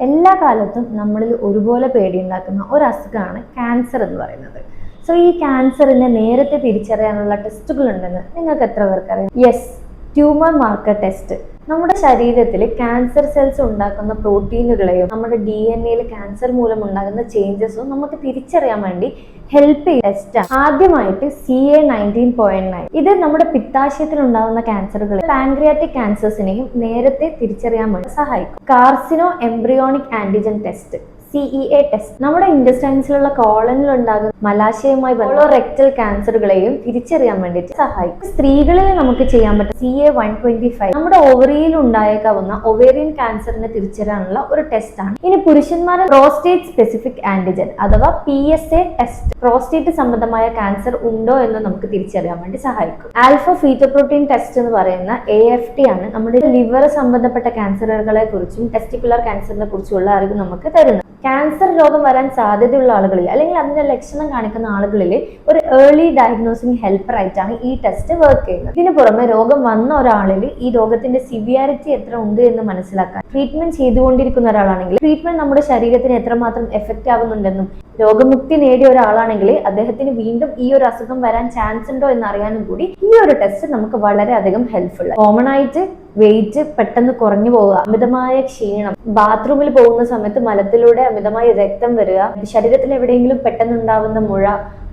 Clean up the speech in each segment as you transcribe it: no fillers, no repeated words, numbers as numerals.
എല്ലാ കാലത്തും നമ്മളിൽ ഒരുപോലെ പേടിയുണ്ടാക്കുന്ന ഒരു അസുഖമാണ് ക്യാൻസർ എന്ന് പറയുന്നത്. സോ ഈ ക്യാൻസറിനെ നേരത്തെ തിരിച്ചറിയാനുള്ള ടെസ്റ്റുകൾ ഉണ്ടെന്ന് നിങ്ങൾക്ക് എത്ര പേർക്കറിയാം? Yes, tumour marker test. നമ്മുടെ ശരീരത്തിൽ ക്യാൻസർ സെൽസ് ഉണ്ടാക്കുന്ന പ്രോട്ടീനുകളെയോ നമ്മുടെ DNA ക്യാൻസർ മൂലം ഉണ്ടാകുന്ന ചേഞ്ചസോ നമുക്ക് തിരിച്ചറിയാൻ വേണ്ടി ഹെൽപ്പ് ചെയ്യുന്ന ടെസ്റ്റാണ്. ആദ്യമായിട്ട് CA19.9. ഇത് നമ്മുടെ പിത്താശയത്തിൽ ഉണ്ടാകുന്ന ക്യാൻസറുകളെ പാൻക്രിയാറ്റിക് ക്യാൻസേഴ്സിനെയും നേരത്തെ തിരിച്ചറിയാൻ വേണ്ടി സഹായിക്കും. Carcinoembryonic antigen test, CEA test, നമ്മുടെ ഇൻഡസ്റ്റൈൻസിലുള്ള കോളനിൽ ഉണ്ടാകുന്ന മലാശയവുമായി റെക്ടൽ ക്യാൻസറുകളെയും തിരിച്ചറിയാൻ വേണ്ടിയിട്ട് സഹായിക്കും. സ്ത്രീകളിൽ നമുക്ക് ചെയ്യാൻ പറ്റും CA125, നമ്മുടെ ഓവറിയിൽ ഉണ്ടായേക്കാവുന്ന ഒവേറിയൻ ക്യാൻസറിനെ തിരിച്ചറിയാനുള്ള ഒരു ടെസ്റ്റ് ആണ്. ഇനി പുരുഷന്മാരെ പ്രോസ്റ്റേറ്റ് സ്പെസിഫിക് ആന്റിജൻ അഥവാ PSA ടെസ്റ്റ്, പ്രോസ്റ്റേറ്റ് സംബന്ധമായ ക്യാൻസർ ഉണ്ടോ എന്ന് നമുക്ക് തിരിച്ചറിയാൻ വേണ്ടി സഹായിക്കും. ആൽഫ ഫീറ്റോപ്രോട്ടീൻ ടെസ്റ്റ് എന്ന് പറയുന്ന AFT ആണ് നമ്മുടെ ലിവർ സംബന്ധപ്പെട്ട ക്യാൻസറുകളെ കുറിച്ചും ടെസ്റ്റിക്കുലർ ക്യാൻസറിനെ കുറിച്ചുള്ള അറിവ് നമുക്ക് തരുന്നത്. ക്യാൻസർ രോഗം വരാൻ സാധ്യതയുള്ള ആളുകളിൽ അല്ലെങ്കിൽ അതിന്റെ ലക്ഷണം കാണിക്കുന്ന ആളുകളിൽ ഒരു ഏർലി ഡയഗ്നോസിംഗ് ഹെൽപ്പർ ആയിട്ടാണ് ഈ ടെസ്റ്റ് വർക്ക് ചെയ്യുന്നത്. ഇതിനു പുറമെ രോഗം വന്ന ഒരാളിൽ ഈ രോഗത്തിന്റെ സിവിയാരിറ്റി എത്ര ഉണ്ട് എന്ന് മനസ്സിലാക്കാൻ ട്രീറ്റ്മെന്റ് ചെയ്തുകൊണ്ടിരിക്കുന്ന ഒരാളാണെങ്കിൽ ട്രീറ്റ്മെന്റ് നമ്മുടെ ശരീരത്തിന് എത്രമാത്രം എഫക്റ്റ് ആവുന്നുണ്ടെന്നും രോഗമുക്തി നേടിയ ഒരാളാണെങ്കിൽ അദ്ദേഹത്തിന് വീണ്ടും ഈ ഒരു അസുഖം വരാൻ ചാൻസ് ഉണ്ടോ എന്ന് അറിയാനും കൂടി ഈ ഒരു ടെസ്റ്റ് നമുക്ക് വളരെയധികം ഹെൽപ്ഫുൾ. കോമൺ ആയിട്ട് വെയിറ്റ് പെട്ടെന്ന് കുറഞ്ഞു പോവുക, അമിതമായ ക്ഷീണം, ബാത്റൂമിൽ പോകുന്ന സമയത്ത് മലത്തിലൂടെ അമിതമായി രക്തം വരിക, ശരീരത്തിൽ എവിടെയെങ്കിലും പെട്ടെന്നുണ്ടാവുന്ന മുഴ,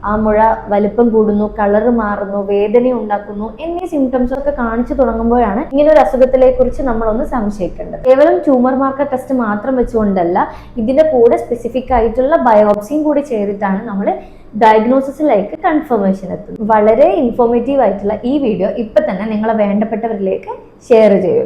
ആ മുഴ വലിപ്പം കൂടുന്നു, കളറ് മാറുന്നു, വേദന ഉണ്ടാക്കുന്നു എന്നീ സിംറ്റംസ് ഒക്കെ കാണിച്ചു തുടങ്ങുമ്പോഴാണ് ഇങ്ങനെ ഒരു അസുഖത്തിനെ കുറിച്ച് നമ്മളൊന്ന് സംശയിക്കേണ്ടത്. കേവലം ട്യൂമർ മാർക്കർ ടെസ്റ്റ് മാത്രം വെച്ചുകൊണ്ടല്ല, ഇതിന്റെ കൂടെ സ്പെസിഫിക് ആയിട്ടുള്ള ബയോപ്സിയും കൂടി ചെയ്തിട്ടാണ് നമ്മൾ ഡയഗ്നോസിസിലേക്ക് കൺഫർമേഷൻ എത്തുന്നത്. വളരെ ഇൻഫോർമേറ്റീവ് ആയിട്ടുള്ള ഈ വീഡിയോ ഇപ്പൊ തന്നെ നിങ്ങളെ വേണ്ടപ്പെട്ടവരിലേക്ക് ഷെയർ ചെയ്യുക.